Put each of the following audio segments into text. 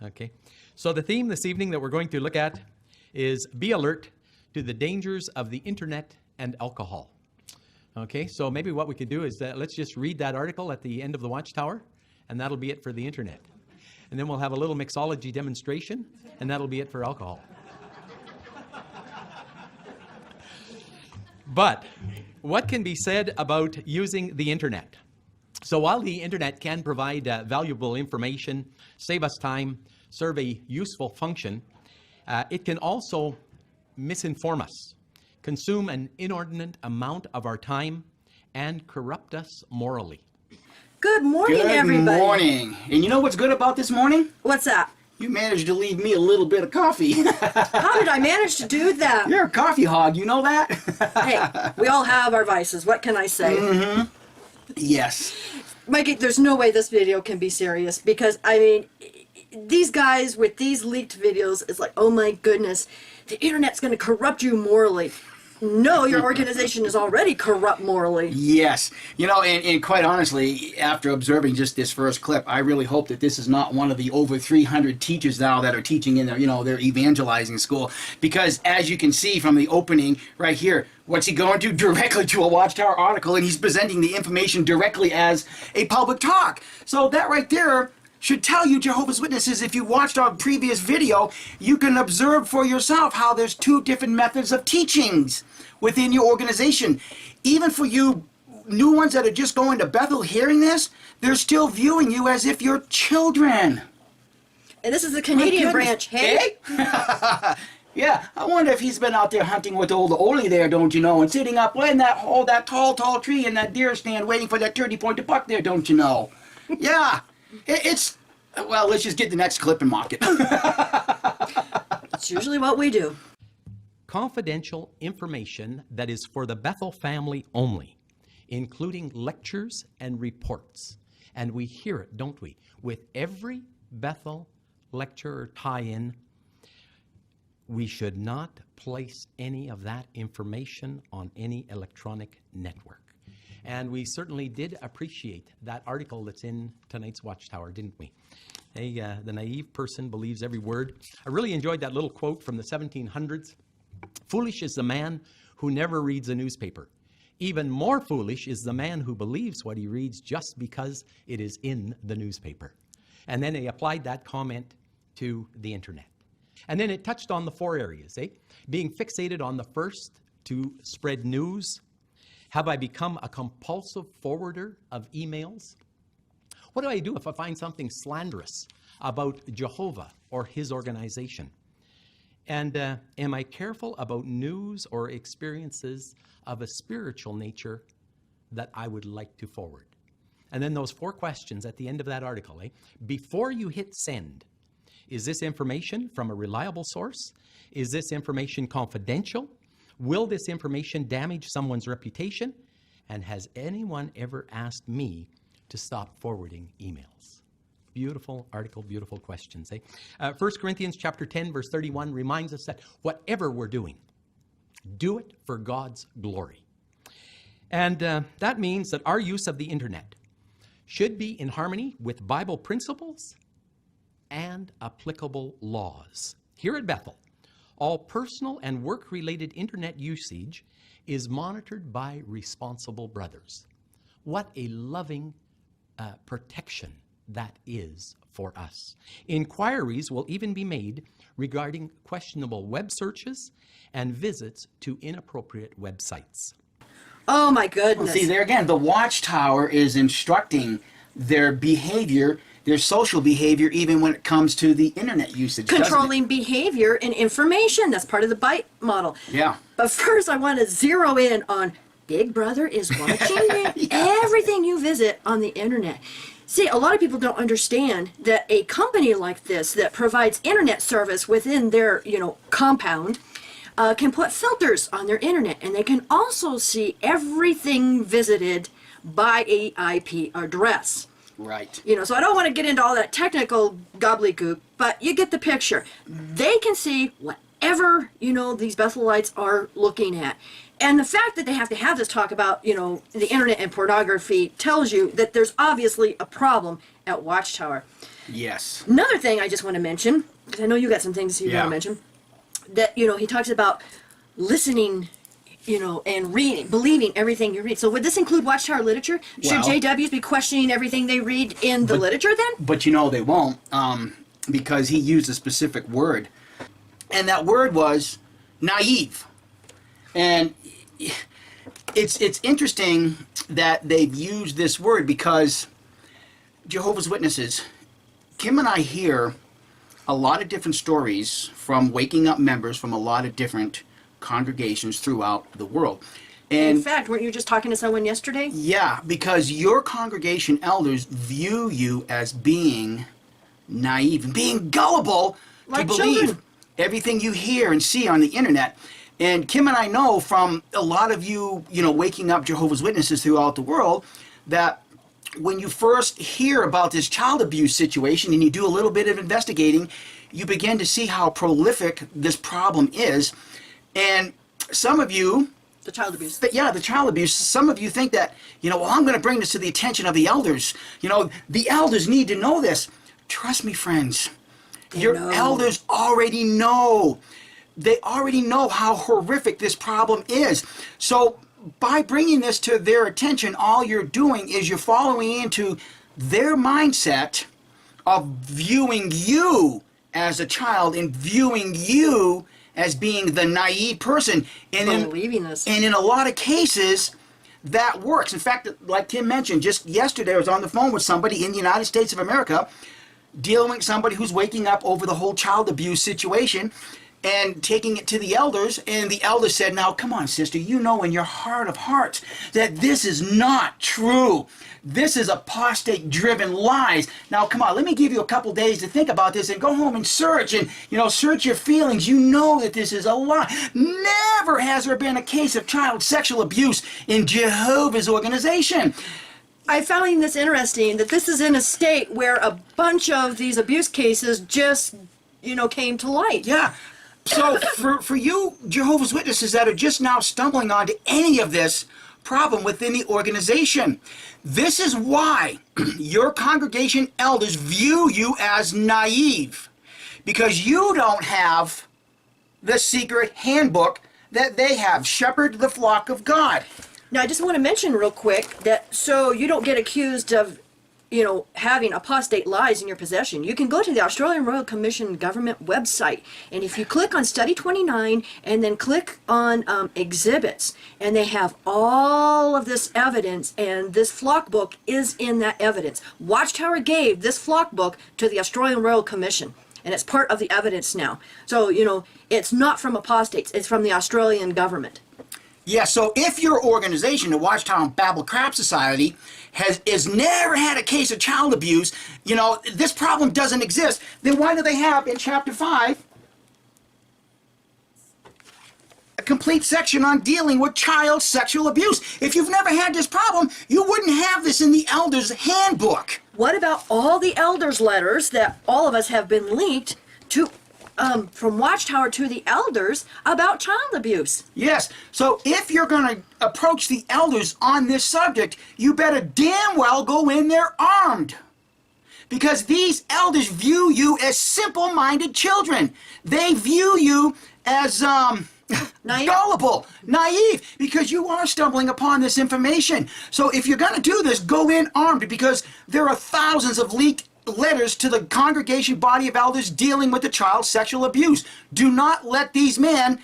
Okay. So the theme this evening that we're going to look at is be alert to the dangers of the internet and alcohol. Okay, so maybe what we could do is let's just read that article at the end of the Watchtower, and that'll be it for the internet. And then we'll have a little mixology demonstration, and that'll be it for alcohol. But what can be said about using the internet? So while the internet can provide valuable information, save us time, serve a useful function, it can also misinform us, consume an inordinate amount of our time, and corrupt us morally. Good morning, everybody. Good morning. And you know what's good about this morning? What's that? You managed to leave me a little bit of coffee. How did I manage to do that? You're a coffee hog, you know that? Hey, we all have our vices. What can I say? Mm-hmm. Yes. Mikey, there's no way this video can be serious because, I mean, these guys with these leaked videos, it's like, oh my goodness, the internet's going to corrupt you morally. No, your organization is already corrupt morally. Yes. You know, and quite honestly, after observing just this first clip, I really hope that this is not one of the over 300 teachers now that are teaching in their, their evangelizing school. Because as you can see from the opening right here, what's he going to? Directly to a Watchtower article, and he's presenting the information directly as a public talk. So that right there should tell you, Jehovah's Witnesses, if you watched our previous video, you can observe for yourself how there's two different methods of teachings within your organization. Even for you new ones that are just going to Bethel hearing this, they're still viewing you as if you're children. And this is the Canadian branch, hey? Yeah, I wonder if he's been out there hunting with old Ole there, don't you know, and sitting up in that tall tree in that deer stand waiting for that 30-pointer buck there, don't you know? Yeah. Well, let's just get the next clip and mock it. It's usually what we do. Confidential information that is for the Bethel family only, including lectures and reports. And we hear it, don't we? With every Bethel lecture or tie-in, we should not place any of that information on any electronic network. And we certainly did appreciate that article that's in tonight's Watchtower, didn't we? Hey, the naive person believes every word. I really enjoyed that little quote from the 1700s. Foolish is the man who never reads a newspaper. Even more foolish is the man who believes what he reads just because it is in the newspaper. And then he applied that comment to the internet. And then it touched on the four areas, being fixated on the first to spread news. Have I become a compulsive forwarder of emails? What do I do if I find something slanderous about Jehovah or his organization? And am I careful about news or experiences of a spiritual nature that I would like to forward? And then those four questions at the end of that article, before you hit send, is this information from a reliable source? Is this information confidential? Will this information damage someone's reputation? And has anyone ever asked me to stop forwarding emails? Beautiful article, beautiful questions. 1 Corinthians chapter 10, verse 31 reminds us that whatever we're doing, do it for God's glory. And that means that our use of the internet should be in harmony with Bible principles and applicable laws. Here at Bethel, all personal and work-related internet usage is monitored by responsible brothers. What a loving protection that is for us. Inquiries will even be made regarding questionable web searches and visits to inappropriate websites. Oh my goodness. Well, see, there again, the Watchtower is instructing their behavior, their social behavior, even when it comes to the internet usage. Controlling behavior and information. That's part of the BITE model. Yeah. But first, I want to zero in on Big Brother is watching everything you visit on the internet. See, a lot of people don't understand that a company like this that provides internet service within their, compound can put filters on their internet, and they can also see everything visited by a IP address. Right. So I don't want to get into all that technical gobbledygook, but you get the picture. They can see whatever, these Bethelites are looking at. And the fact that they have to have this talk about, the internet and pornography tells you that there's obviously a problem, at Watchtower. Yes. Another thing I just want to mention, because I know you got some things you want to mention, that, he talks about listening, and reading, believing everything you read. So would this include Watchtower literature? Should JWs be questioning everything they read in the literature then? But they won't, because he used a specific word. And that word was naive. And it's interesting that they've used this word because Jehovah's Witnesses, Kim and I hear a lot of different stories from waking up members from a lot of different congregations throughout the world. And in fact, weren't you just talking to someone yesterday? Yeah, because your congregation elders view you as being naive and being gullible like to believe children. Everything you hear and see on the internet. And Kim and I know from a lot of you, waking up Jehovah's Witnesses throughout the world, that when you first hear about this child abuse situation and you do a little bit of investigating, you begin to see how prolific this problem is. And some of you... The child abuse. The child abuse. Some of you think that, I'm going to bring this to the attention of the elders. The elders need to know this. Trust me, friends. Your elders already know. They already know how horrific this problem is. So by bringing this to their attention, all you're doing is you're following into their mindset of viewing you as a child and viewing you as being the naive person. And believing this. And in a lot of cases, that works. In fact, like Tim mentioned, just yesterday I was on the phone with somebody in the United States of America dealing with somebody who's waking up over the whole child abuse situation and taking it to the elders, and the elders said, now come on, sister, you know in your heart of hearts that this is not true. This is apostate driven lies. Now come on, let me give you a couple days to think about this and go home and search and search your feelings. You know that this is a lie. Never has there been a case of child sexual abuse in Jehovah's organization. I found this interesting that this is in a state where a bunch of these abuse cases just came to light. Yeah. So for you Jehovah's Witnesses that are just now stumbling onto any of this problem within the organization, this is why your congregation elders view you as naive, because you don't have the secret handbook that they have. Shepherd the flock of God. Now I just want to mention real quick that so you don't get accused of having apostate lies in your possession, you can go to the Australian Royal Commission government website, and if you click on Study 29 and then click on exhibits, and they have all of this evidence, and this flock book is in that evidence. Watchtower gave this flock book to the Australian Royal Commission, and it's part of the evidence now. So, it's not from apostates, it's from the Australian government. Yeah, so if your organization, the Watchtower Bible Crap Society, has never had a case of child abuse, this problem doesn't exist, then why do they have in chapter 5 a complete section on dealing with child sexual abuse? If you've never had this problem, you wouldn't have this in the elders' handbook. What about all the elders' letters that all of us have been linked to from Watchtower to the elders about child abuse? Yes. So if you're going to approach the elders on this subject, you better damn well go in there armed. Because these elders view you as simple-minded children. They view you as gullible, naive, because you are stumbling upon this information. So if you're going to do this, go in armed, because there are thousands of leaked letters to the congregation body of elders dealing with the child sexual abuse. Do not let these men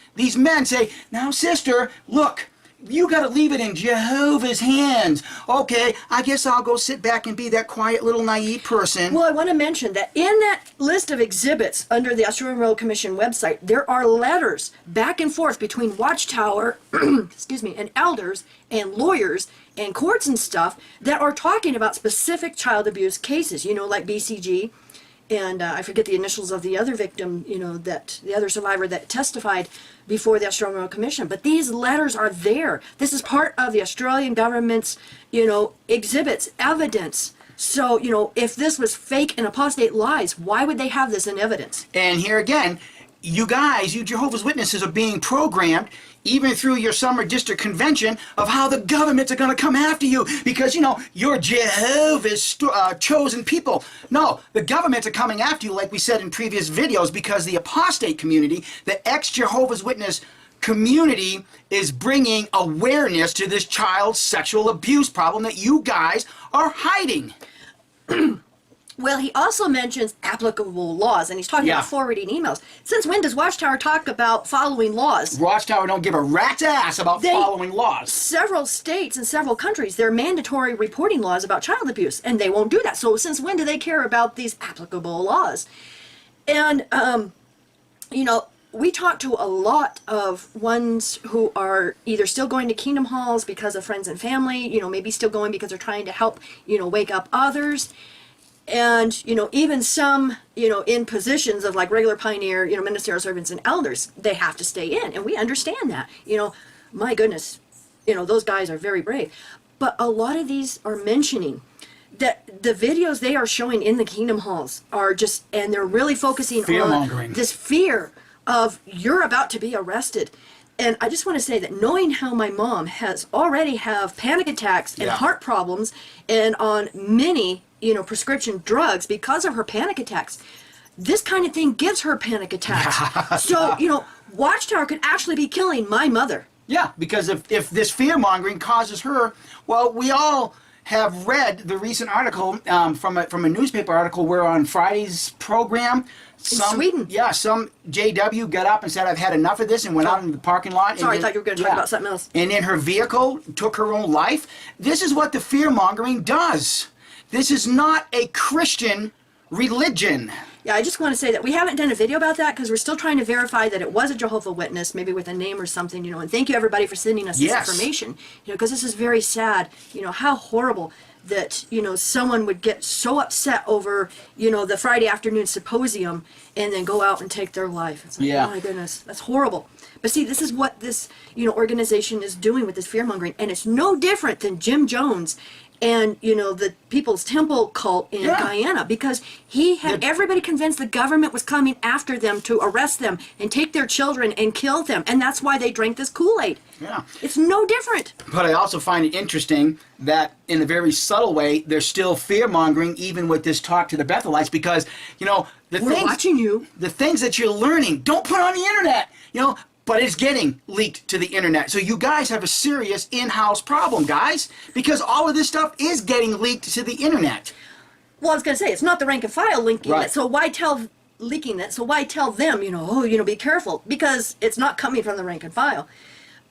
say, now sister, look, you got to leave it in Jehovah's hands. Okay, I guess I'll go sit back and be that quiet little naive person. Well, I want to mention that in that list of exhibits under the Australian Royal Commission website, there are letters back and forth between Watchtower, excuse me, and elders and lawyers and courts and stuff that are talking about specific child abuse cases, like BCG, and I forget the initials of the other victim, that the other survivor that testified before the Australian Royal Commission. But these letters are there. This is part of the Australian government's, exhibits, evidence. So, if this was fake and apostate lies, why would they have this in evidence? And here again, you guys, you Jehovah's Witnesses, are being programmed, even through your summer district convention, of how the governments are going to come after you because, you know, you're Jehovah's chosen people. No, the governments are coming after you, like we said in previous videos, because the apostate community, the ex-Jehovah's Witness community, is bringing awareness to this child sexual abuse problem that you guys are hiding. Well, he also mentions applicable laws, and he's talking about forwarding emails. Since when does Watchtower talk about following laws? Watchtower don't give a rat's ass about following laws. Several states and several countries, there are mandatory reporting laws about child abuse, and they won't do that. So since when do they care about these applicable laws? And, you know, we talk to a lot of ones who are either still going to Kingdom Halls because of friends and family, you know, maybe still going because they're trying to help, you know, wake up others. And, you know, even some, you know, in positions of like regular pioneer, you know, ministerial servants and elders, they have to stay in. And we understand that, you know, my goodness, you know, those guys are very brave. But a lot of these are mentioning that the videos they are showing in the Kingdom Halls are just, and they're really focusing on this fear of you're about to be arrested. And I just want to say that knowing how my mom has already have panic attacks and heart problems and on many, you know, prescription drugs because of her panic attacks, this kind of thing gives her panic attacks. So, you know, Watchtower could actually be killing my mother. Yeah, because if this fear-mongering causes her, well, we all have read the recent article from a newspaper article where on Friday's program, Sweden. Yeah, some JW got up and said, I've had enough of this, and went out in the parking lot. Sorry, and I thought you were going to talk about something else. And in her vehicle, took her own life. This is what the fear-mongering does. This is not a Christian religion. Yeah, I just want to say that we haven't done a video about that because we're still trying to verify that it was a Jehovah Witness, maybe with a name or something, you know, and thank you everybody for sending us this information, you know, because this is very sad, you know, how horrible that, you know, someone would get so upset over, you know, the Friday afternoon symposium and then go out and take their life. It's like, oh my goodness, that's horrible. But see, this is what this, you know, organization is doing with this fear-mongering, and it's no different than Jim Jones and, you know, the People's Temple cult in Guyana, because he had everybody convinced the government was coming after them to arrest them and take their children and kill them, and that's why they drank this Kool-Aid. Yeah. It's no different. But I also find it interesting that in a very subtle way, they're still fear-mongering even with this talk to the Bethelites, because, you know, we're watching you. The things that you're learning, don't put on the internet, you know, but it's getting leaked to the internet. So you guys have a serious in-house problem, guys, because all of this stuff is getting leaked to the internet. Well, I was going to say, it's not the rank and file linking it, so why tell leaking it? So why tell them, you know, oh, you know, be careful, because it's not coming from the rank and file.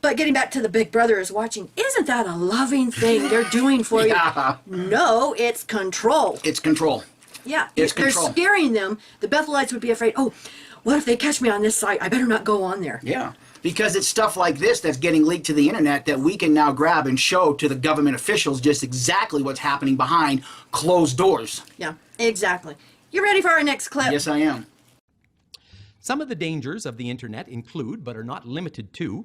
But getting back to the Big Brother is watching, isn't that a loving thing they're doing for you? No, it's control. It's control. Yeah, it's they're control. Scaring them. The Bethelites would be afraid, oh, what if they catch me on this site? I better not go on there. Yeah, because it's stuff like this that's getting leaked to the internet that we can now grab and show to the government officials just exactly what's happening behind closed doors. Yeah, exactly. You ready for our next clip? Yes, I am. Some of the dangers of the internet include, but are not limited to,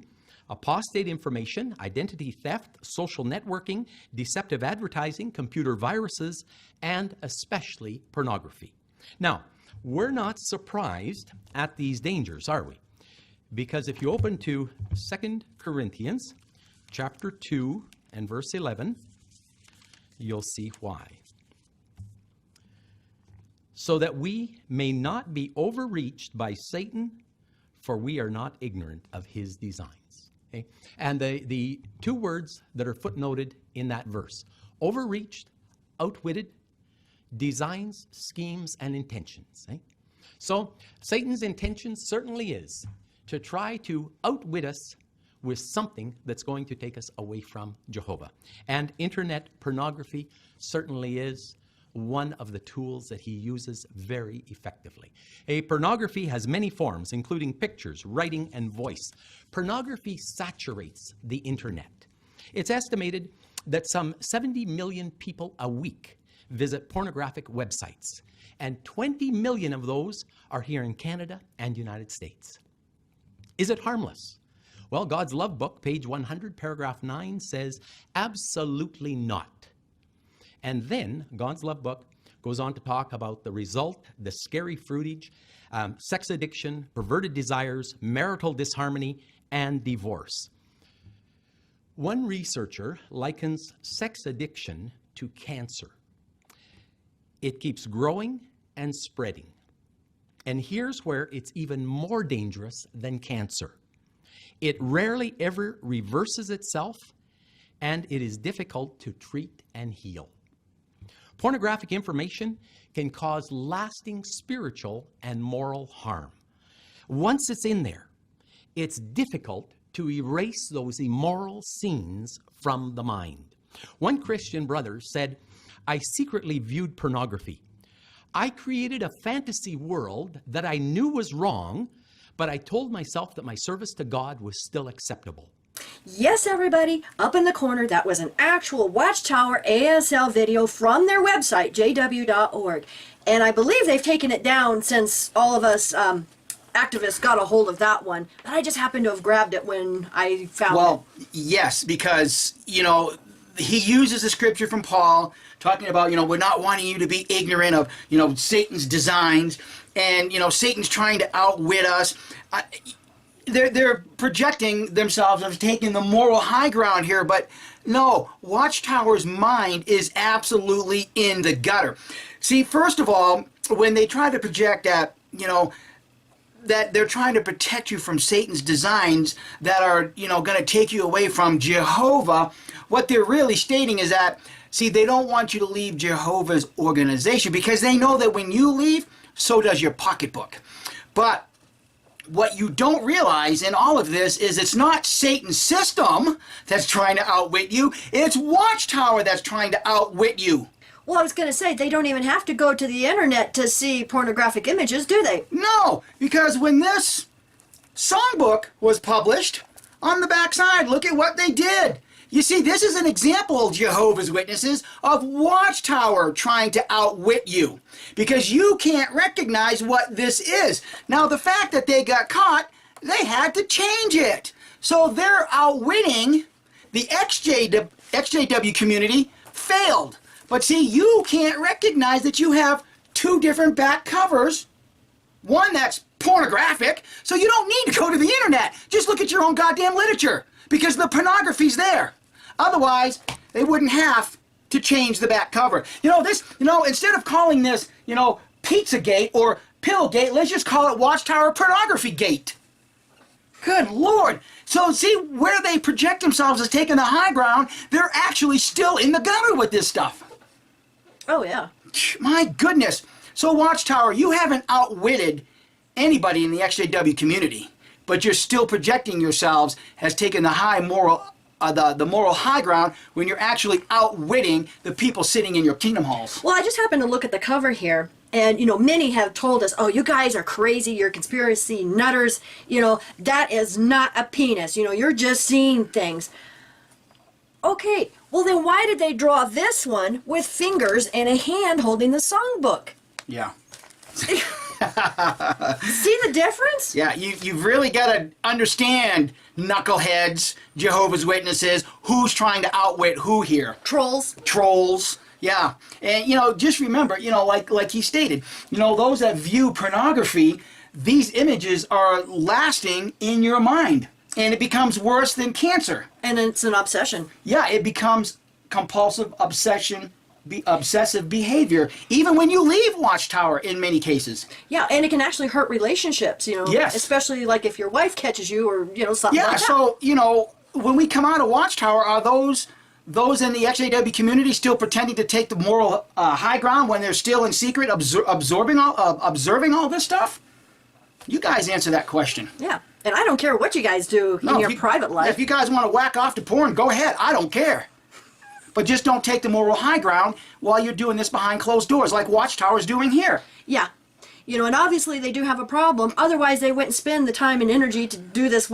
apostate information, identity theft, social networking, deceptive advertising, computer viruses, and especially pornography. Now, we're not surprised at these dangers, are we? Because if you open to 2 Corinthians chapter 2 and verse 11, you'll see why. So that we may not be overreached by Satan, for we are not ignorant of his designs. Okay? And the two words that are footnoted in that verse, overreached, outwitted, designs, schemes, and intentions. So Satan's intention certainly is to try to outwit us with something that's going to take us away from Jehovah. And internet pornography certainly is one of the tools that he uses very effectively. Pornography has many forms, including pictures, writing, and voice. Pornography saturates the internet. It's estimated that some 70 million people a week visit pornographic websites, and 20 million of those are here in Canada and United States. Is it harmless? Well, God's Love Book, page 100, paragraph 9 says, absolutely not. And then God's Love Book Goes on to talk about the result, the scary fruitage, sex addiction, perverted desires, marital disharmony, and divorce. One researcher likens sex addiction to cancer. It keeps growing and spreading. And here's where it's even more dangerous than cancer. It rarely ever reverses itself, and it is difficult to treat and heal. Pornographic information can cause lasting spiritual and moral harm. Once it's in there, it's difficult to erase those immoral scenes from the mind. One Christian brother said, "I secretly viewed pornography. I created a fantasy world that I knew was wrong, but I told myself that my service to God was still acceptable." Yes, everybody, up in the corner, that was an actual Watchtower ASL video from their website, jw.org. And I believe they've taken it down since all of us activists got a hold of that one. But I just happened to have grabbed it when I found it. Well, yes, because, he uses a scripture from Paul talking about, we're not wanting you to be ignorant of, Satan's designs. And, Satan's trying to outwit us. They're projecting themselves as taking the moral high ground here, but no, Watchtower's mind is absolutely in the gutter. See, first of all, when they try to project that, that they're trying to protect you from Satan's designs that are, going to take you away from Jehovah, what they're really stating is that, see, they don't want you to leave Jehovah's organization because they know that when you leave, so does your pocketbook. But what you don't realize in all of this is it's not Satan's system that's trying to outwit you. It's Watchtower that's trying to outwit you. Well, I was going to say, they don't even have to go to the internet to see pornographic images, do they? No, because when this songbook was published, on the backside, look at what they did. You see, this is an example, Jehovah's Witnesses, of Watchtower trying to outwit you. Because you can't recognize what this is. Now, the fact that they got caught, they had to change it. So their outwitting, the XJW community, failed. But see, you can't recognize that you have two different back covers. One that's pornographic, so you don't need to go to the internet. Just look at your own goddamn literature, because the pornography's there. Otherwise, they wouldn't have to change the back cover. Instead of calling this, Pizzagate or Pillgate, let's just call it Watchtower Pornography Gate. Good Lord. So see, where they project themselves as taking the high ground, they're actually still in the gutter with this stuff. Oh, yeah. My goodness. So Watchtower, you haven't outwitted anybody in the XJW community, but you're still projecting yourselves as taking the high moral, the moral high ground when you're actually outwitting the people sitting in your kingdom halls. Well, I just happened to look at the cover here, and, many have told us, oh, you guys are crazy, you're conspiracy nutters, that is not a penis, you're just seeing things. Okay, well then why did they draw this one with fingers and a hand holding the songbook? Yeah. See the difference? Yeah, you've really got to understand, knuckleheads, Jehovah's Witnesses, who's trying to outwit who here. Trolls. Yeah. And, just remember, like he stated, those that view pornography, these images are lasting in your mind. And it becomes worse than cancer. And it's an obsession. Yeah, it becomes compulsive obsessive behavior, even when you leave Watchtower in many cases. Yeah, and it can actually hurt relationships, Yes. Especially like if your wife catches you or, something like that. Yeah, so, when we come out of Watchtower, are those in the XJW community still pretending to take the moral high ground when they're still in secret observing all this stuff? You guys answer that question. Yeah. And I don't care what you guys do in your private life. If you guys want to whack off to porn, go ahead. I don't care. But just don't take the moral high ground while you're doing this behind closed doors like Watchtower's doing here. Yeah. And obviously they do have a problem. Otherwise they wouldn't spend the time and energy to do this,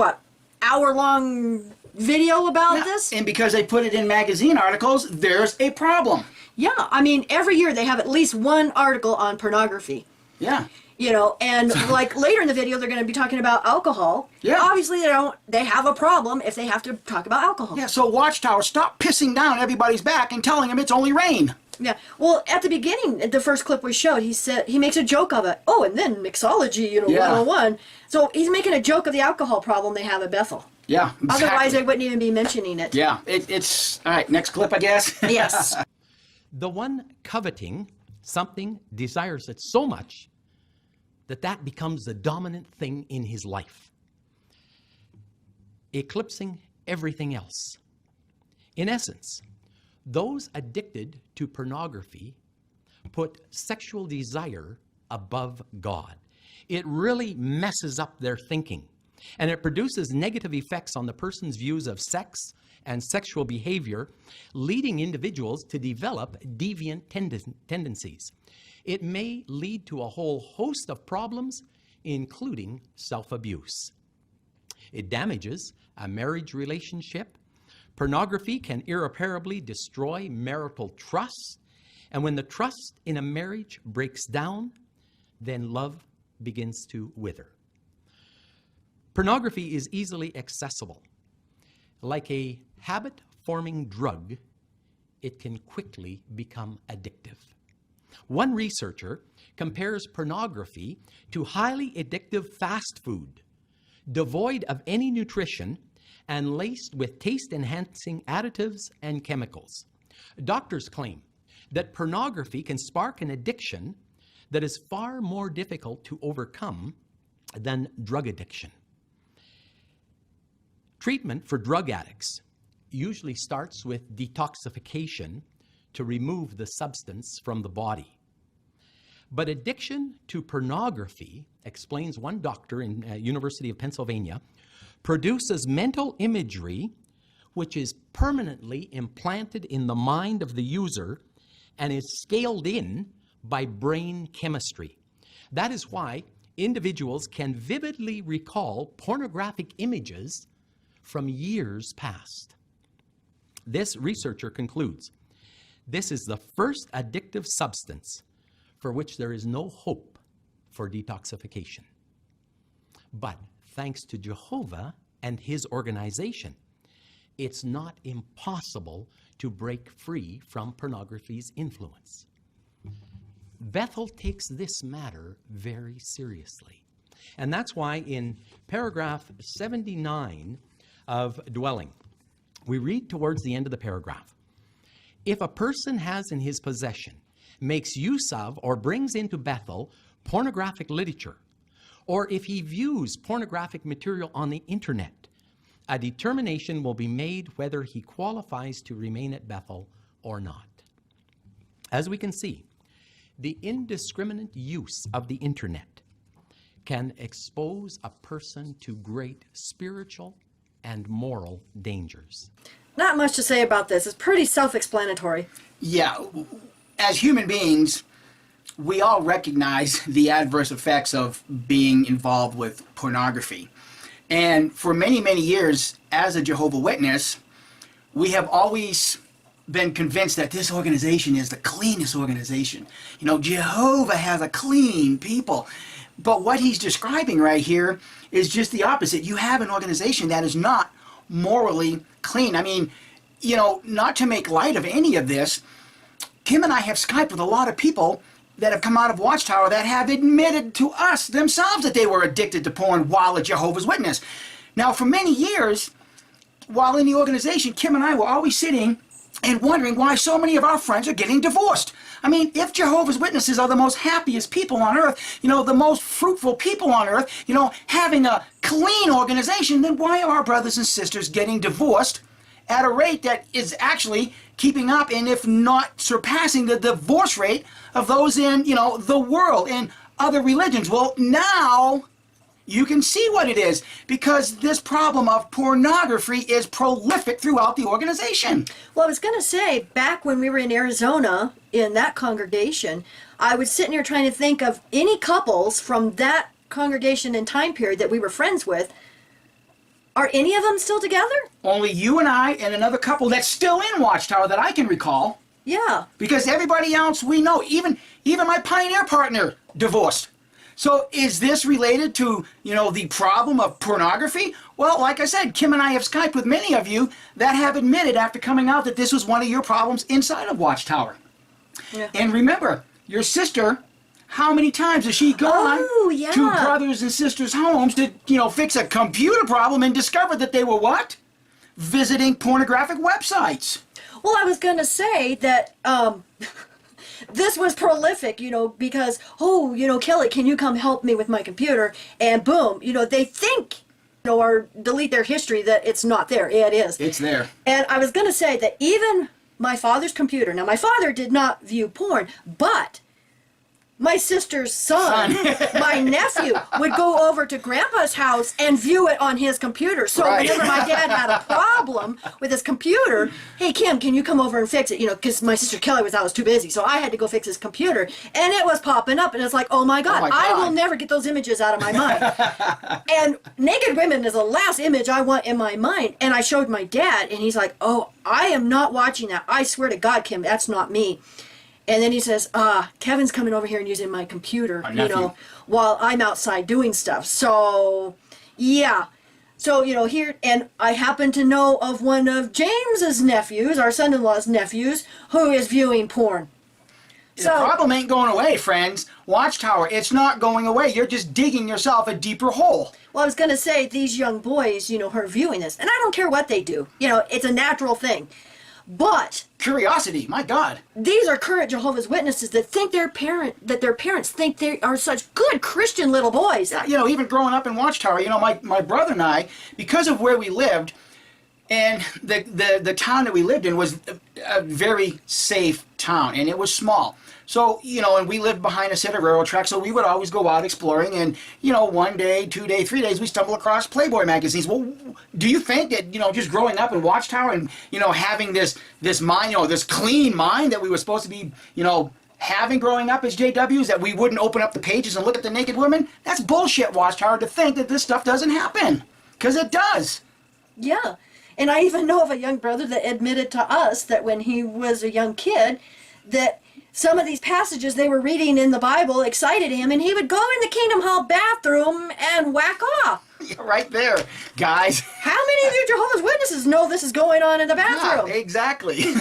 hour-long video about this? And because they put it in magazine articles, there's a problem. Yeah. I mean, every year they have at least one article on pornography. Yeah. And like later in the video, they're going to be talking about alcohol. Yeah. Obviously, they have a problem if they have to talk about alcohol. Yeah, so Watchtower, stop pissing down everybody's back and telling them it's only rain. Yeah. Well, at the beginning, the first clip we showed, he said he makes a joke of it. Oh, and then mixology, Yeah. 101. So he's making a joke of the alcohol problem they have at Bethel. Yeah, exactly. Otherwise, they wouldn't even be mentioning it. Yeah, it's all right. Next clip, I guess. Yes. The one coveting something desires it so much that that becomes the dominant thing in his life, eclipsing everything else. In essence, those addicted to pornography put sexual desire above God. It really messes up their thinking, and it produces negative effects on the person's views of sex and sexual behavior, leading individuals to develop deviant tendencies. It may lead to a whole host of problems, including self-abuse. It damages a marriage relationship. Pornography can irreparably destroy marital trust, and when the trust in a marriage breaks down, then love begins to wither. Pornography is easily accessible. Like a habit-forming drug, it can quickly become addictive. One researcher compares pornography to highly addictive fast food, devoid of any nutrition and laced with taste-enhancing additives and chemicals. Doctors claim that pornography can spark an addiction that is far more difficult to overcome than drug addiction. Treatment for drug addicts usually starts with detoxification to remove the substance from the body. But addiction to pornography, explains one doctor in University of Pennsylvania, produces mental imagery which is permanently implanted in the mind of the user and is scaled in by brain chemistry. That is why individuals can vividly recall pornographic images from years past. This researcher concludes, this is the first addictive substance for which there is no hope for detoxification. But thanks to Jehovah and his organization, it's not impossible to break free from pornography's influence. Bethel takes this matter very seriously. And that's why in paragraph 79 of Dwelling, we read towards the end of the paragraph, if a person has in his possession, makes use of, or brings into Bethel pornographic literature, or if he views pornographic material on the internet, a determination will be made whether he qualifies to remain at Bethel or not. As we can see, the indiscriminate use of the internet can expose a person to great spiritual and moral dangers. Not much to say about this. It's pretty self-explanatory. Yeah, as human beings, we all recognize the adverse effects of being involved with pornography. And for many, many years, as a Jehovah's Witness, we have always been convinced that this organization is the cleanest organization. You know, Jehovah has a clean people. But what he's describing right here is just the opposite. You have an organization that is not morally clean. I mean, you know, not to make light of any of this, Kim and I have Skyped with a lot of people that have come out of Watchtower that have admitted to us themselves that they were addicted to porn while a Jehovah's Witness. Now, for many years, while in the organization, Kim and I were always sitting and wondering why so many of our friends are getting divorced. I mean, if Jehovah's Witnesses are the most happiest people on earth, you know, the most fruitful people on earth, you know, having a clean organization, then why are our brothers and sisters getting divorced at a rate that is actually keeping up and if not surpassing the divorce rate of those in, you know, the world and other religions? Well, now you can see what it is, because this problem of pornography is prolific throughout the organization. Well, I was going to say, back when we were in Arizona, in that congregation, I was sitting here trying to think of any couples from that congregation and time period that we were friends with. Are any of them still together? Only you and I and another couple that's still in Watchtower that I can recall. Yeah. Because everybody else we know, even my Pioneer partner, divorced. So is this related to, you know, the problem of pornography? Well, like I said, Kim and I have Skyped with many of you that have admitted after coming out that this was one of your problems inside of Watchtower. Yeah. And remember, your sister, how many times has she gone yeah. to brothers and sisters' homes to, you know, fix a computer problem and discover that they were what? Visiting pornographic websites. Well, I was going to say that this was prolific, you know, because, oh, you know, Kelly, can you come help me with my computer? And boom, you know, they think, you know, or delete their history that it's not there. It is. It's there. And I was going to say that even my father's computer, now my father did not view porn, but my sister's son, my nephew, would go over to Grandpa's house and view it on his computer. So Right. whenever my dad had a problem with his computer, hey, Kim, can you come over and fix it? You know, because my sister Kelly was too busy. So I had to go fix his computer. And it was popping up. And it's like, oh my God, my I God. will never get those images out of my mind. And naked women is the last image I want in my mind. And I showed my dad, and he's like, oh, I am not watching that. I swear to God, Kim, that's not me. And then he says, Kevin's coming over here and using my computer, Our you nephew. know, while I'm outside doing stuff. So, yeah. So, you know, here, and I happen to know of one of James's nephews, our son-in-law's nephews, who is viewing porn. The So, problem ain't going away, friends. Watchtower, it's not going away. You're just digging yourself a deeper hole. well, I was going to say, these young boys, you know, who are viewing this, and I don't care what they do. You know, it's a natural thing. But Curiosity, my God. these are current Jehovah's Witnesses that think their parents think they are such good Christian little boys. You know, even growing up in Watchtower, you know, my brother and I, because of where we lived, and the town that we lived in was a very safe town, and it was small. So, you know, and we lived behind a set of railroad tracks, so we would always go out exploring, and, you know, 1 day, 2 days, 3 days, we stumble across Playboy magazines. Well, do you think that, you know, just growing up in Watchtower and, you know, having this mind, you know, this clean mind that we were supposed to be, you know, having growing up as JWs, that we wouldn't open up the pages and look at the naked women? That's bullshit, Watchtower, to think that this stuff doesn't happen. Because it does. Yeah. And I even know of a young brother that admitted to us that when he was a young kid, that some of these passages they were reading in the Bible excited him, and he would go in the Kingdom Hall bathroom and whack off. Yeah, right there, guys. How many of you Jehovah's Witnesses know this is going on in the bathroom? Yeah, exactly.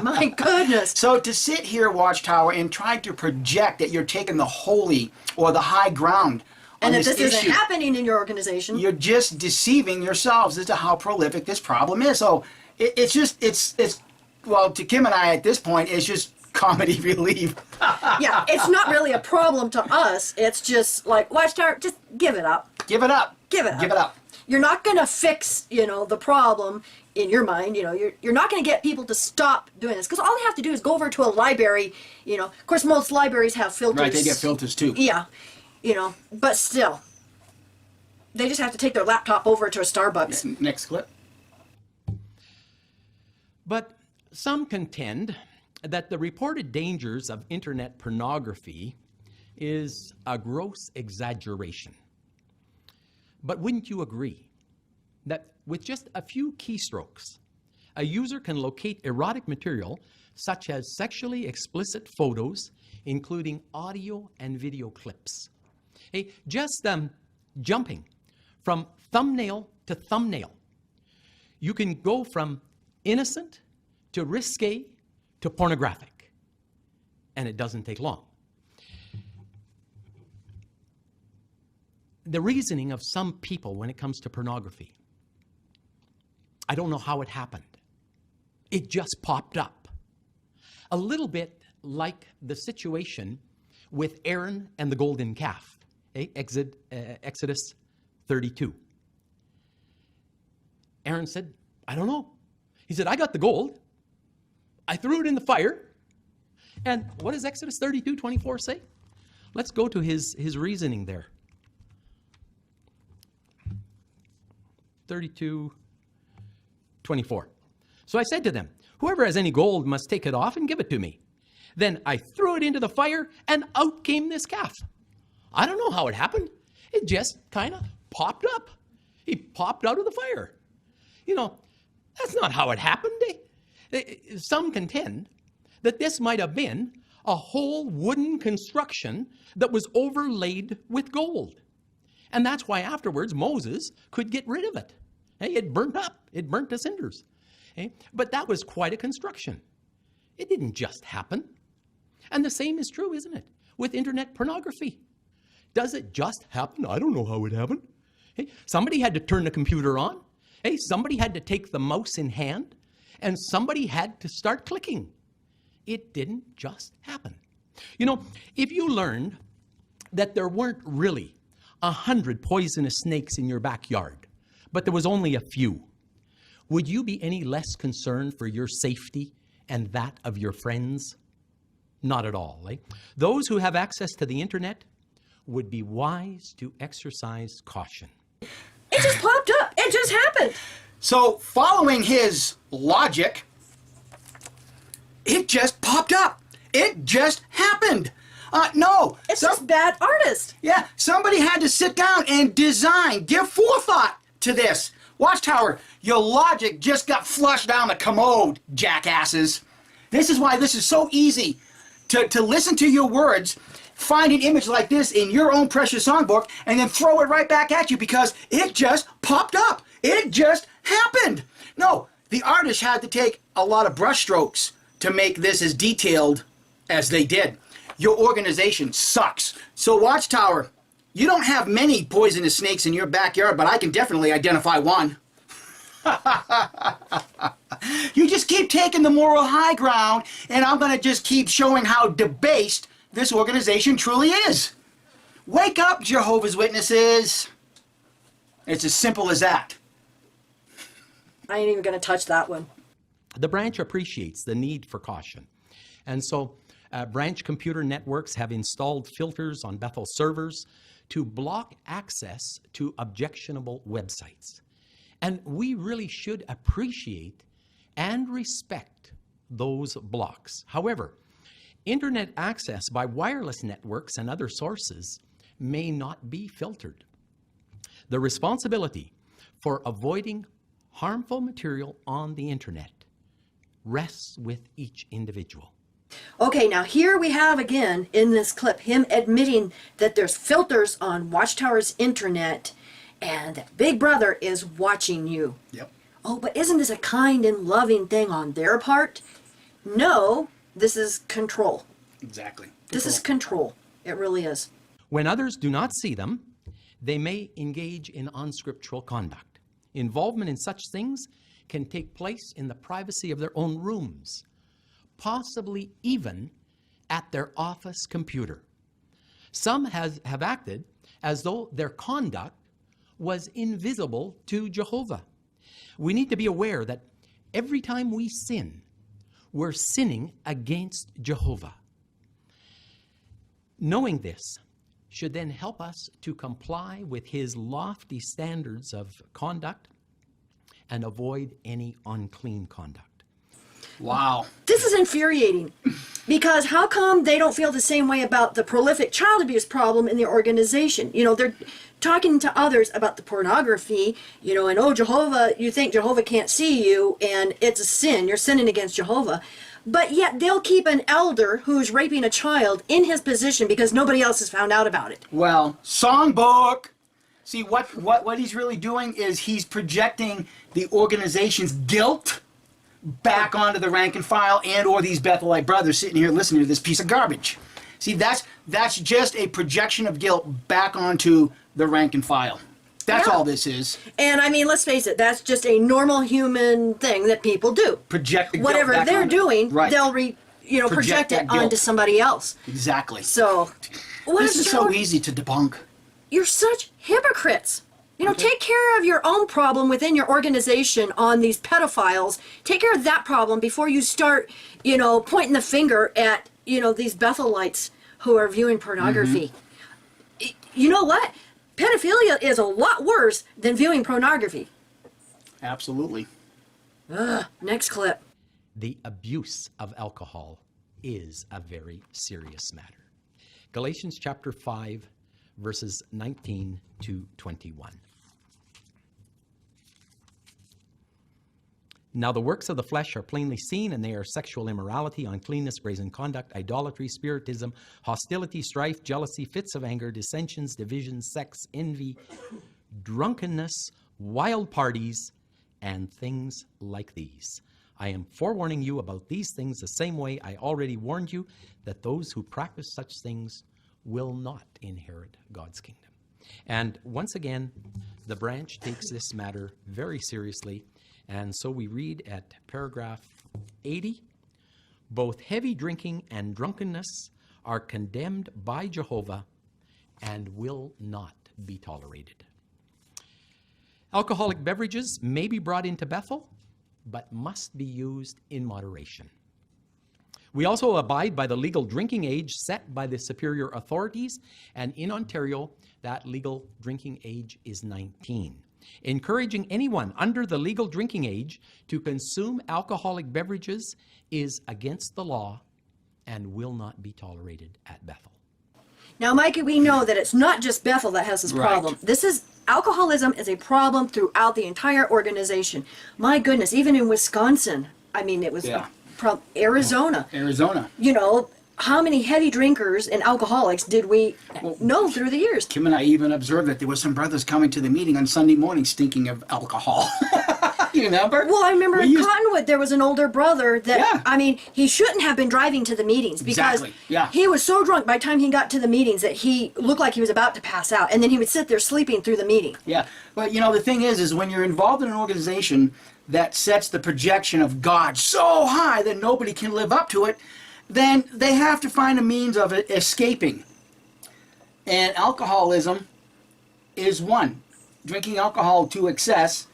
My goodness. So to sit here, Watchtower, and try to project that you're taking the holy or the high ground on And if this issue, isn't happening in your organization, you're just deceiving yourselves as to how prolific this problem is. So it's well, to Kim and I at this point, it's just comedy relief. yeah, it's not really a problem to us. It's just like, Watchtower, just give it up. Give it up. Give it up. Give it up. You're not going to fix, you know, the problem in your mind. You know, you're not going to get people to stop doing this, because all they have to do is go over to a library. You know, of course, most libraries have filters. Right, they get filters too. Yeah, you know, but still, they just have to take their laptop over to a Starbucks. Next clip. But some contend that the reported dangers of internet pornography is a gross exaggeration. But wouldn't you agree that with just a few keystrokes, a user can locate erotic material such as sexually explicit photos, including audio and video clips? Hey, just jumping from thumbnail to thumbnail, you can go from innocent to risque to pornographic, and it doesn't take long. The reasoning of some people when it comes to pornography, I don't know how it happened. It just popped up. A little bit like the situation with Aaron and the golden calf, Exodus 32. Aaron said, I don't know. He said, I got the gold. I threw it in the fire. And what does Exodus 32:24 say? Let's go to his reasoning there. 32:24. So I said to them, whoever has any gold must take it off and give it to me. Then I threw it into the fire, and out came this calf. I don't know how it happened. It just kind of popped up. He popped out of the fire. You know, that's not how it happened. Some contend that this might have been a whole wooden construction that was overlaid with gold. And that's why afterwards Moses could get rid of it. Hey, it burnt up. It burnt to cinders. Hey, but that was quite a construction. It didn't just happen. And the same is true, isn't it, with internet pornography? Does it just happen? I don't know how it happened. Hey, somebody had to turn the computer on. Hey, somebody had to take the mouse in hand, and somebody had to start clicking. It didn't just happen. You know, if you learned that there weren't really 100 poisonous snakes in your backyard, but there was only a few, would you be any less concerned for your safety and that of your friends? Not at all. Eh? Those who have access to the internet would be wise to exercise caution. It just popped up. It just happened. So, following his logic, it just popped up. It just happened. No. It's just bad artists. Yeah, somebody had to sit down and design, give forethought to this. Watchtower, your logic just got flushed down the commode, jackasses. This is why this is so easy to listen to your words, find an image like this in your own precious songbook, and then throw it right back at you because it just popped up. It just happened. No, the artist had to take a lot of brush strokes to make this as detailed as they did. Your organization sucks. So Watchtower, you don't have many poisonous snakes in your backyard, but I can definitely identify one. You just keep taking the moral high ground, and I'm going to just keep showing how debased this organization truly is. Wake up, Jehovah's Witnesses. It's as simple as that. I ain't even going to touch that one. The branch appreciates the need for caution. And so branch computer networks have installed filters on Bethel servers to block access to objectionable websites. And we really should appreciate and respect those blocks. However, internet access by wireless networks and other sources may not be filtered. The responsibility for avoiding harmful material on the internet rests with each individual. Okay, now here we have again in this clip him admitting that there's filters on Watchtower's internet and that Big Brother is watching you. Yep. Oh, but isn't this a kind and loving thing on their part? No, this is control. Exactly. This is control. It really is. When others do not see them, they may engage in unscriptural conduct. Involvement in such things can take place in the privacy of their own rooms, possibly even at their office computer. Some have acted as though their conduct was invisible to Jehovah. We need to be aware that every time we sin, we're sinning against Jehovah. Knowing this should then help us to comply with his lofty standards of conduct and avoid any unclean conduct. Wow. This is infuriating because how come they don't feel the same way about the prolific child abuse problem in the organization? You know, they're talking to others about the pornography, you know, and oh, Jehovah, you think Jehovah can't see you and it's a sin. You're sinning against Jehovah. But yet they'll keep an elder who's raping a child in his position because nobody else has found out about it. Well, songbook. See, what he's really doing is he's projecting the organization's guilt back onto the rank and file and or these Bethelite brothers sitting here listening to this piece of garbage. See, that's just a projection of guilt back onto the rank and file. That's all this is. And I mean, let's face it, that's just a normal human thing that people do. Project the guilt whatever back they're onto- doing, right. they'll project that it guilt. onto somebody else. Exactly. So, what This is so easy to debunk. You're such hypocrites. You know, take care of your own problem within your organization on these pedophiles. Take care of that problem before you start, you know, pointing the finger at, you know, these Bethelites who are viewing pornography. You know what? Pedophilia is a lot worse than viewing pornography. Absolutely. Next clip. The abuse of alcohol is a very serious matter. Galatians chapter 5, verses 19 to 21. Now the works of the flesh are plainly seen, and they are sexual immorality, uncleanness, brazen conduct, idolatry, spiritism, hostility, strife, jealousy, fits of anger, dissensions, divisions, sex, envy, drunkenness, wild parties, and things like these, I am forewarning you about these things the same way I already warned you that those who practice such things will not inherit God's kingdom. And once again, the branch takes this matter very seriously. And so we read at paragraph 80, both heavy drinking and drunkenness are condemned by Jehovah and will not be tolerated. Alcoholic beverages may be brought into Bethel, but must be used in moderation. We also abide by the legal drinking age set by the superior authorities, and in Ontario, that legal drinking age is 19. Encouraging anyone under the legal drinking age to consume alcoholic beverages is against the law and will not be tolerated at Bethel. Now, Mikey, we know that it's not just Bethel that has this Right. problem. Alcoholism is a problem throughout the entire organization. My goodness, even in Wisconsin, I mean, it was Yeah. Arizona. Arizona. You know, how many heavy drinkers and alcoholics did we know through the years? Kim and I even observed that there were some brothers coming to the meeting on Sunday morning stinking of alcohol. You remember? Well, I remember We in used- Cottonwood there was an older brother that, Yeah. I mean, he shouldn't have been driving to the meetings because Exactly, yeah. he was so drunk by the time he got to the meetings that he looked like he was about to pass out, and then he would sit there sleeping through the meeting. Yeah, but you know, the thing is when you're involved in an organization that sets the projection of God so high that nobody can live up to it, then they have to find a means of it escaping. And alcoholism is one. Drinking alcohol to excess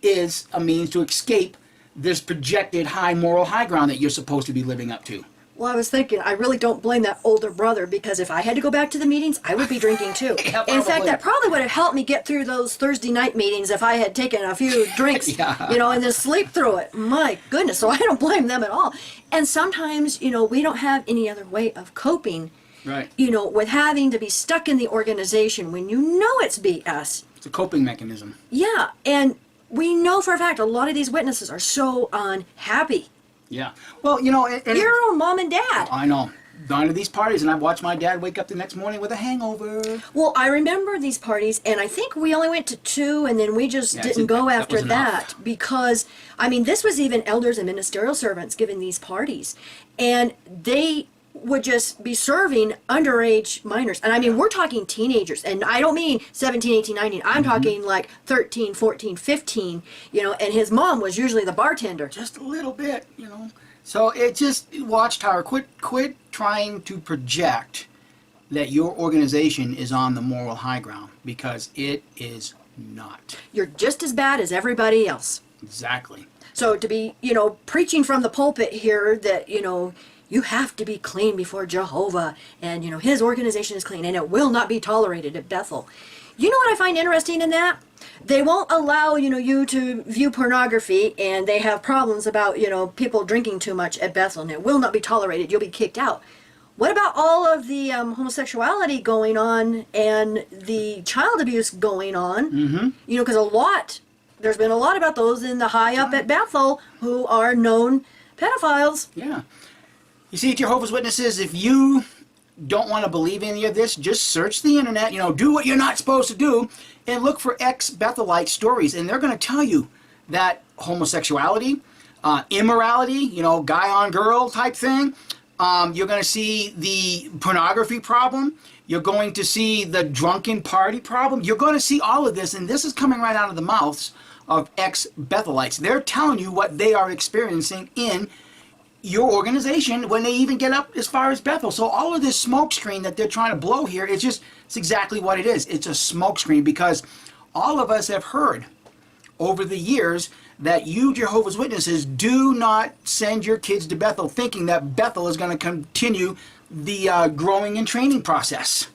is a means to escape this projected high moral high ground that you're supposed to be living up to. Well, I was thinking, I really don't blame that older brother because if I had to go back to the meetings, I would be drinking too. Yeah, In fact, probably. that probably would have helped me get through those Thursday night meetings if I had taken a few drinks, Yeah. you know, and then sleep through it. My goodness, so I don't blame them at all. And sometimes, you know, we don't have any other way of coping, Right. you know, with having to be stuck in the organization when you know it's BS. It's a coping mechanism. Yeah, and we know for a fact a lot of these witnesses are so unhappy. Yeah. Well, you know, and Your own mom and dad. I know. Gone to these parties and I've watched my dad wake up the next morning with a hangover. Well, I remember these parties, and I think we only went to 2, and then we just Yeah, I didn't think go that after was enough. that because, I mean, this was even elders and ministerial servants giving these parties, and they would just be serving underage minors. And I mean, we're talking teenagers, and I don't mean 17, 18, 19. I'm Mm-hmm. talking like 13, 14, 15, you know, and his mom was usually the bartender. Just a little bit, you know. So it just, Watchtower, quit trying to project that your organization is on the moral high ground, because it is not. You're just as bad as everybody else. Exactly. So to be, you know, preaching from the pulpit here that, you know, you have to be clean before Jehovah, and, you know, his organization is clean, and it will not be tolerated at Bethel. You know what I find interesting in that? They won't allow, you know, you to view pornography, and they have problems about, you know, people drinking too much at Bethel, and it will not be tolerated. You'll be kicked out. What about all of the homosexuality going on and the child abuse going on? Mm-hmm. You know, because there's been a lot about those in the high up at Bethel who are known pedophiles. Yeah. You see, Jehovah's Witnesses, if you don't want to believe any of this, just search the internet, you know, do what you're not supposed to do, and look for ex-Bethelite stories, and they're going to tell you that homosexuality, immorality, you know, guy on girl type thing, you're going to see the pornography problem, you're going to see the drunken party problem, you're going to see all of this, and this is coming right out of the mouths of ex-Bethelites. They're telling you what they are experiencing in your organization when they even get up as far as Bethel. So all of this smoke screen that they're trying to blow here, it's exactly what it is. It's a smoke screen, because all of us have heard over the years that you Jehovah's Witnesses do not send your kids to Bethel thinking that Bethel is going to continue the growing and training process.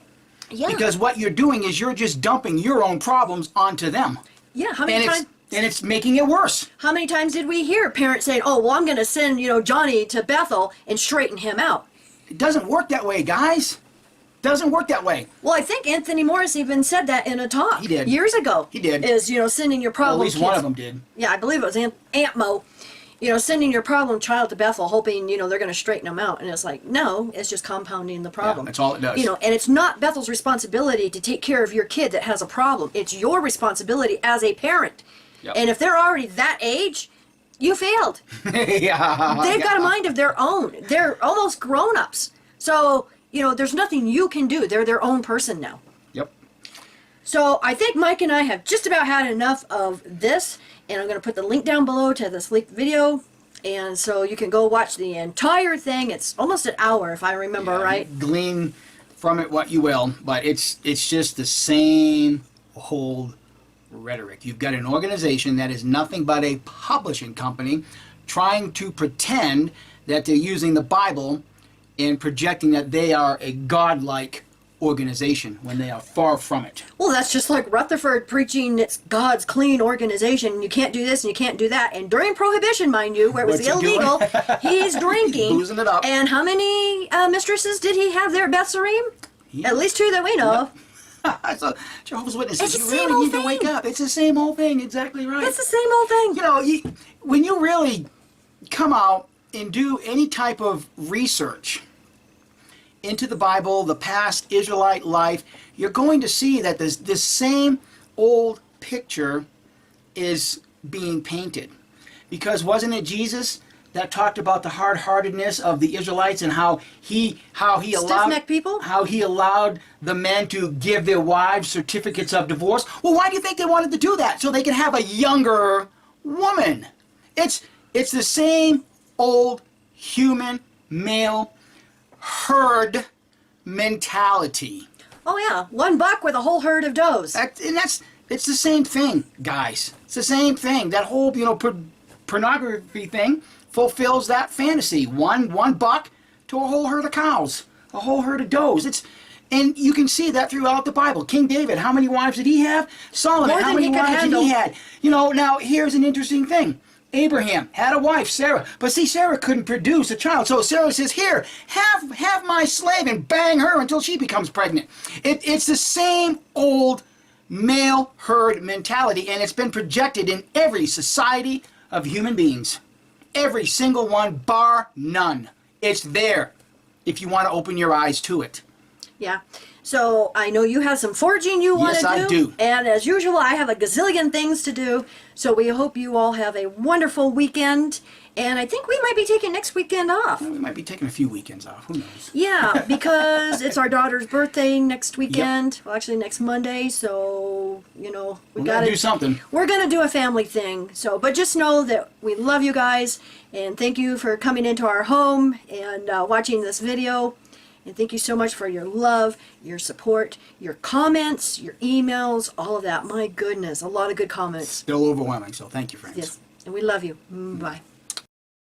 Yeah. Because what you're doing is you're just dumping your own problems onto them. Yeah, how many times? And it's making it worse. How many times did we hear parents saying, "Oh, well, I'm going to send, you know, Johnny to Bethel and straighten him out"? It doesn't work that way, guys. Doesn't work that way. Well, I think Anthony Morris even said that in a talk. He did. Years ago. He did. Is, you know, sending your Well, problem at least kids. one of them did. Yeah, I believe it was Aunt Mo. You know, sending your problem child to Bethel, hoping, you know, they're going to straighten them out. And it's like, no, it's just compounding the problem. that's all it does. You know, and it's not Bethel's responsibility to take care of your kid that has a problem. It's your responsibility as a parent. Yep. And if they're already that age, you failed. Yeah. They've got a mind of their own. They're almost grown-ups. So, there's nothing you can do. They're their own person now. Yep. So I think Mike and I have just about had enough of this, and I'm going to put the link down below to this leaked video, and so you can go watch the entire thing. It's almost an hour, if I remember right. Glean from it what you will, but it's just the same old rhetoric. You've got an organization that is nothing but a publishing company trying to pretend that they're using the Bible and projecting that they are a godlike organization when they are far from it. Well, that's just like Rutherford preaching it's God's clean organization. You can't do this and you can't do that. And during Prohibition, mind you, where it was What's he illegal, doing? he's drinking. He's boozing it up. And how many mistresses did he have there at Beth Sarim? At least 2 that we know of. So, Jehovah's Witnesses, It's the you same really old need to wake thing. up. It's the same old thing. Exactly right. It's the same old thing. When you really come out and do any type of research into the Bible, the past Israelite life, you're going to see that this same old picture is being painted. Because wasn't it Jesus that talked about the hard-heartedness of the Israelites and how he Stiff-necked people? how he allowed the men to give their wives certificates of divorce? Well, why do you think they wanted to do that? So they could have a younger woman. It's the same old human male herd mentality. Oh yeah, one buck with a whole herd of does. It's the same thing, guys. It's the same thing. That whole pornography thing fulfills that fantasy. One buck to a whole herd of cows, a whole herd of does. And you can see that throughout the Bible. King David, how many wives did he have? Solomon, More how than many he could wives did handle. he had? Now here's an interesting thing. Abraham had a wife, Sarah, but see, Sarah couldn't produce a child. So Sarah says, "Here, have my slave and bang her until she becomes pregnant." It's the same old male herd mentality, and it's been projected in every society of human beings. Every single one, bar none. It's there if you want to open your eyes to it. Yeah. So I know you have some foraging you want to do. Yes, I do. And as usual, I have a gazillion things to do. So we hope you all have a wonderful weekend. And I think we might be taking next weekend off. We might be taking a few weekends off. Who knows? Yeah, because it's our daughter's birthday next weekend. Well, actually next Monday. So, We we gotta do something. We're going to do a family thing. So, but just know that we love you guys. And thank you for coming into our home and watching this video. And thank you so much for your love, your support, your comments, your emails, all of that. My goodness, a lot of good comments. Still overwhelming, so thank you, friends. Yes, and we love you. Bye.